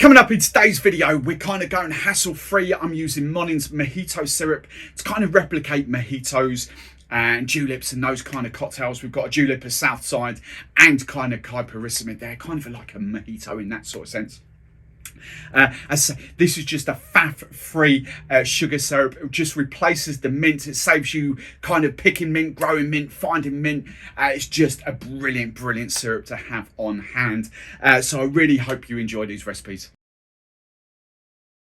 Coming up in today's video, we're kind of going hassle-free. I'm using Monin's Mojito Syrup to kind of replicate mojitos and juleps and those kind of cocktails. We've got a julep, a Southside, and kind of Caipirissima there, kind of like a mojito in that sort of sense. As I say, this is just a faff-free sugar syrup. It just replaces the mint. It saves you kind of picking mint, growing mint, finding mint. It's just a brilliant syrup to have on hand. So I really hope you enjoy these recipes.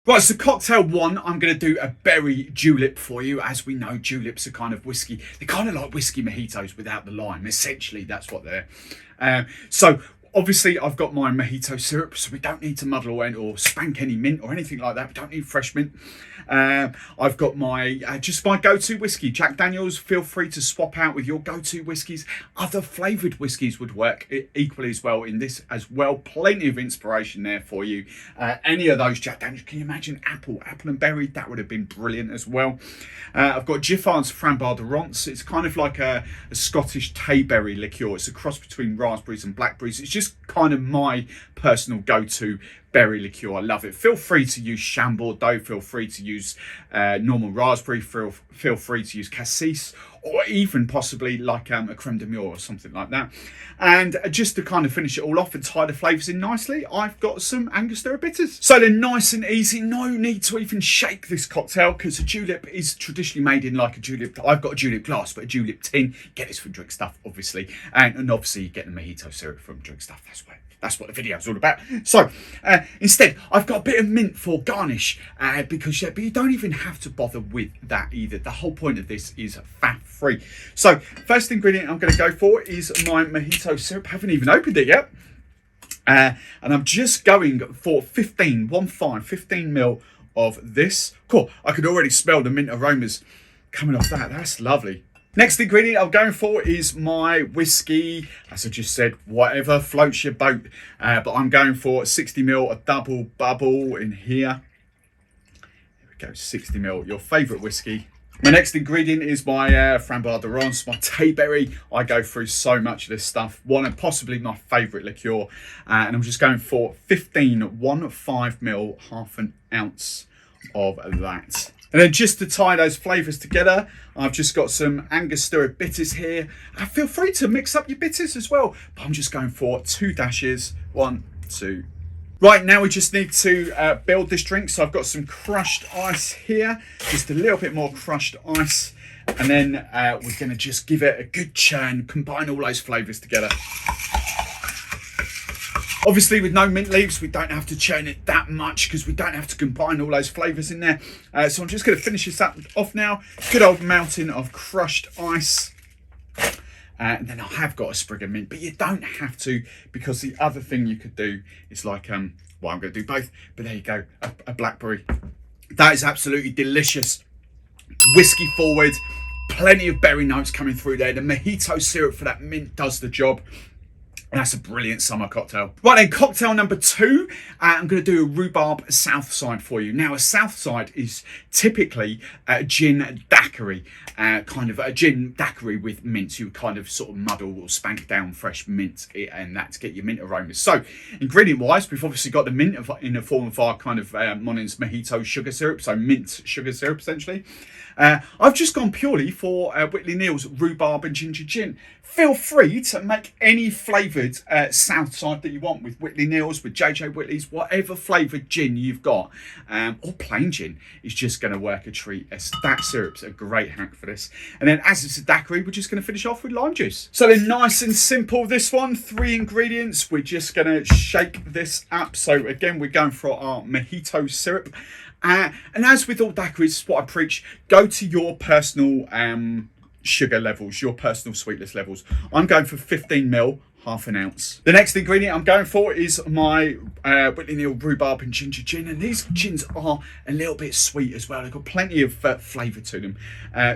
Right, so cocktail one, I'm going to do a berry julep for you. As we know, juleps are kind of whiskey. They're kind of like whiskey mojitos without the lime. Essentially, that's what they're. So obviously, I've got my mojito syrup, so we don't need to muddle or spank any mint or anything like that. We don't need fresh mint. I've got my just my go-to whiskey, Jack Daniels. Feel free to swap out with your go-to whiskies. Other flavoured whiskies would work equally as well in this as well. Plenty of inspiration there for you. Any of those Jack Daniels, can you imagine apple and berry? That would have been brilliant as well. I've got Giffard's Framboise de Ronce. It's kind of like a Scottish tayberry liqueur. It's a cross between raspberries and blackberries. It's just kind of my personal go-to berry liqueur. I love it. Feel free to use Chambord though. Feel free to use normal raspberry. Feel free to use cassis, or even possibly like a creme de mure or something like that. And just to kind of finish it all off and tie the flavours in nicely, I've got some Angostura Bitters. So they're nice and easy. No need to even shake this cocktail because a julep is traditionally made in like a julep. I've got a julep glass, but a julep tin. Get this from Drinkstuff, obviously. And obviously you get the mojito syrup from Drinkstuff. That's what the video is all about. So instead, I've got a bit of mint for garnish because but you don't even have to bother with that either. The whole point of this is fat-free. So first ingredient I'm going to go for is my mojito syrup. Haven't even opened it yet. And I'm just going for 15 ml of this. Cool. I could already smell the mint aromas coming off that. That's lovely. Next ingredient I'm going for is my whiskey. As I just said, whatever floats your boat. But I'm going for 60 ml, a double bubble in here. There we go, 60 ml, your favourite whiskey. My next ingredient is my Framboise de Ronce, my tayberry. I go through so much of this stuff. One and possibly my favourite liqueur. And I'm just going for 5 ml, half an ounce of that. And then just to tie those flavours together, I've just got some Angostura Bitters here. Feel free to mix up your bitters as well, but I'm just going for 2 dashes. 1, 2. Right, now we just need to build this drink. So I've got some crushed ice here, just a little bit more crushed ice. And then we're going to just give it a good churn, combine all those flavours together. Obviously, with no mint leaves, we don't have to churn it that much because we don't have to combine all those flavours in there. So I'm just going to finish this off now. Good old mountain of crushed ice. And then I have got a sprig of mint, but you don't have to, because the other thing you could do is like, well, I'm going to do both, but there you go, a blackberry. That is absolutely delicious. Whiskey forward, plenty of berry notes coming through there. The mojito syrup for that mint does the job. And that's a brilliant summer cocktail. Right then, cocktail number 2, I'm going to do a Rhubarb Southside for you. Now, a Southside is typically a gin daiquiri, kind of a gin daiquiri with mint. You would kind of sort of muddle or spank down fresh mint and that to get your mint aromas. So, ingredient-wise, we've obviously got the mint in the form of our kind of Monin's Mojito sugar syrup, so mint sugar syrup essentially. I've just gone purely for Whitley Neill's Rhubarb and Ginger Gin. Feel free to make any flavoured Southside that you want with Whitley Neill's, with JJ Whitley's, whatever flavoured gin you've got, or plain gin is just going to work a treat. That syrup's a great hack for this. And then as it's a daiquiri, we're just going to finish off with lime juice. So then nice and simple, this one, 3 ingredients. We're just going to shake this up. So again, we're going for our mojito syrup. And as with all daiquiris, what I preach, go to your personal sugar levels, your personal sweetness levels. I'm going for 15 ml, half an ounce. The next ingredient I'm going for is my Whitley Neill Rhubarb and Ginger Gin. And these gins are a little bit sweet as well. They've got plenty of flavour to them.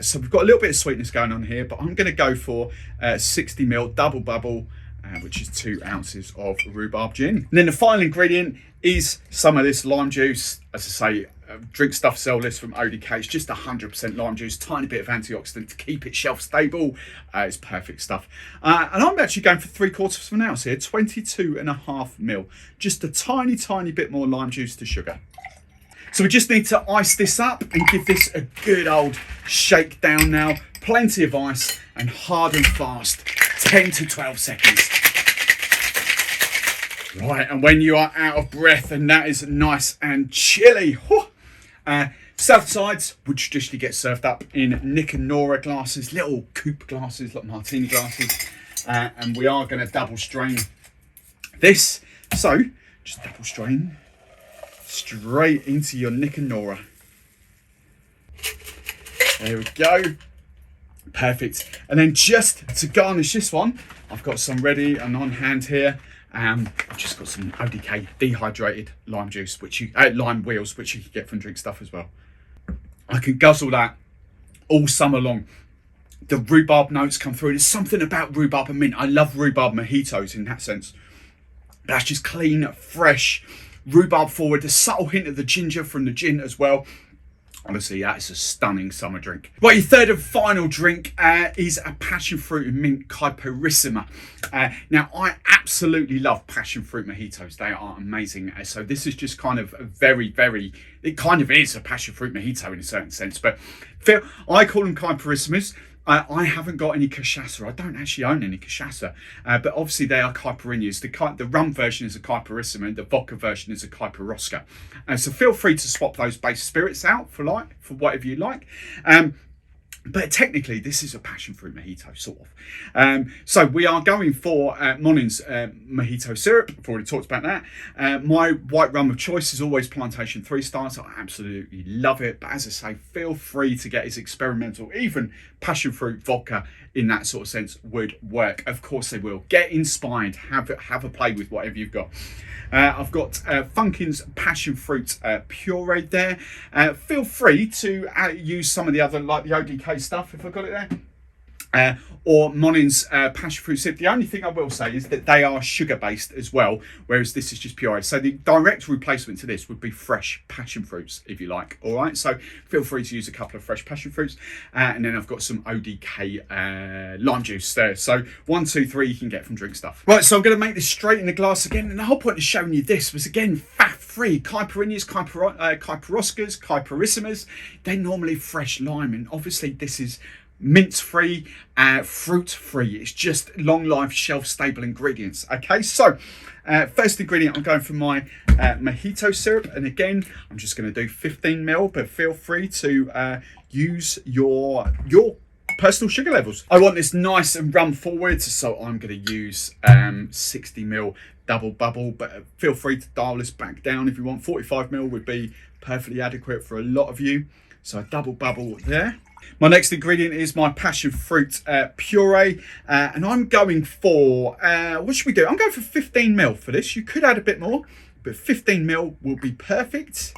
So we've got a little bit of sweetness going on here, but I'm going to go for 60 ml double bubble, which is 2 ounces of rhubarb gin. And then the final ingredient is some of this lime juice. As I say, Drinkstuff sell this from ODK. It's just 100% lime juice, tiny bit of antioxidant to keep it shelf stable. It's perfect stuff. And I'm actually going for 3/4 of an ounce here, 22.5 ml. Just a tiny bit more lime juice to sugar. So we just need to ice this up and give this a good old shake down now. Plenty of ice and hard and fast, 10 to 12 seconds. Right, and when you are out of breath and that is nice and chilly, Southsides would traditionally get served up in Nick and Nora glasses, little coupe glasses, like martini glasses. And we are going to double strain this. So just double strain straight into your Nick and Nora. There we go. Perfect. And then just to garnish this one, I've got some ready and on hand here. I've just got some ODK dehydrated lime juice, which lime wheels, which you can get from Drinkstuff as well. I can guzzle that all summer long. The rhubarb notes come through. There's something about rhubarb and mint. I love rhubarb mojitos in that sense. That's just clean, fresh, rhubarb forward. A subtle hint of the ginger from the gin as well. Honestly, that is a stunning summer drink. Right, your third and final drink is a passion fruit and mint Caipirissima. Now, I absolutely love passion fruit mojitos. They are amazing. So this is just kind of a it kind of is a passion fruit mojito in a certain sense. But I call them Caipirissimas. I haven't got any cachaça. I don't actually own any cachaça, but obviously they are caipirinhas. The rum version is a Caipirissima and the vodka version is a Caipirosca. So feel free to swap those base spirits out for whatever you like. But technically, this is a passion fruit mojito, sort of. So we are going for Monin's Mojito Syrup. I've already talked about that. My white rum of choice is always Plantation 3 stars. I absolutely love it. But as I say, feel free to get his experimental, even passion fruit vodka in that sort of sense would work. Of course they will. Get inspired. Have a play with whatever you've got. I've got Funkin's passion fruit puree there. Feel free to use some of the other, like the ODK stuff, if I've got it there. Or Monin's passion fruit sip. The only thing I will say is that they are sugar based as well, whereas this is just puree. So the direct replacement to this would be fresh passion fruits, if you like. All right, so feel free to use a couple of fresh passion fruits. And then I've got some ODK lime juice there. So 1, 2, 3 you can get from Drinkstuff. Right, so I'm going to make this straight in the glass again. And the whole point of showing you this was, again, faff-free. Caipirinhas, Caipiroscas, Caipirissimas, they're normally fresh lime. And obviously this is mint-free, fruit-free. It's just long-life, shelf-stable ingredients. Okay, so first ingredient, I'm going for my Mojito Syrup. And again, I'm just going to do 15 ml, but feel free to use your personal sugar levels. I want this nice and rum forward, so I'm going to use 60 ml double bubble, but feel free to dial this back down if you want. 45 ml would be perfectly adequate for a lot of you. So a double bubble there. My next ingredient is my passion fruit puree, and I'm going for, what should we do? I'm going for 15 ml for this. You could add a bit more, but 15 ml will be perfect.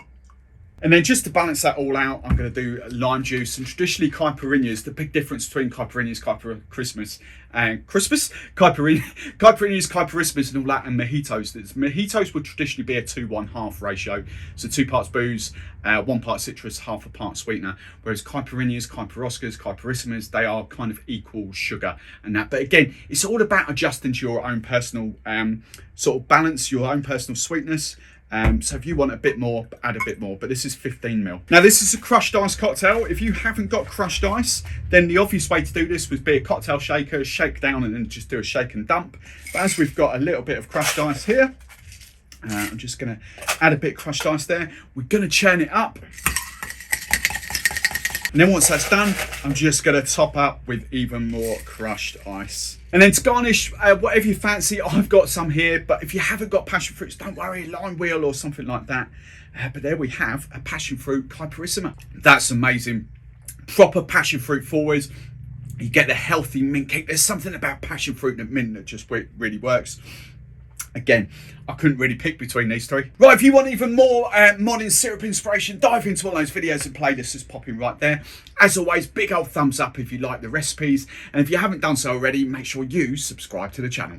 And then just to balance that all out, I'm going to do lime juice. And traditionally Caipirinhas, the big difference between Caipirinhas, Caipirismas, and Caipirinhas, Caipirissimas and all that, and Mojitos. Mojitos would traditionally be a 2-1/2 ratio. So 2 parts booze, 1 part citrus, 1/2 a part sweetener. Whereas Caipirinhas, Caipiroscas, Caipirissimas, they are kind of equal sugar and that. But again, it's all about adjusting to your own personal sort of balance, your own personal sweetness. So if you want a bit more, add a bit more, but this is 15 ml. Now this is a crushed ice cocktail. If you haven't got crushed ice, then the obvious way to do this would be a cocktail shaker, shake down and then just do a shake and dump. But as we've got a little bit of crushed ice here, I'm just gonna add a bit of crushed ice there. We're gonna churn it up. And then once that's done, I'm just gonna top up with even more crushed ice. And then to garnish, whatever you fancy, I've got some here, but if you haven't got passion fruits, don't worry, lime wheel or something like that. But there we have a passion fruit Caipirissima. That's amazing. Proper passion fruit forwards. You get the healthy mint kick. There's something about passion fruit and mint that just really works. Again, I couldn't really pick between these three. Right, if you want even more Monin syrup inspiration, dive into all those videos and playlists that's popping right there. As always, big old thumbs up if you like the recipes. And if you haven't done so already, make sure you subscribe to the channel.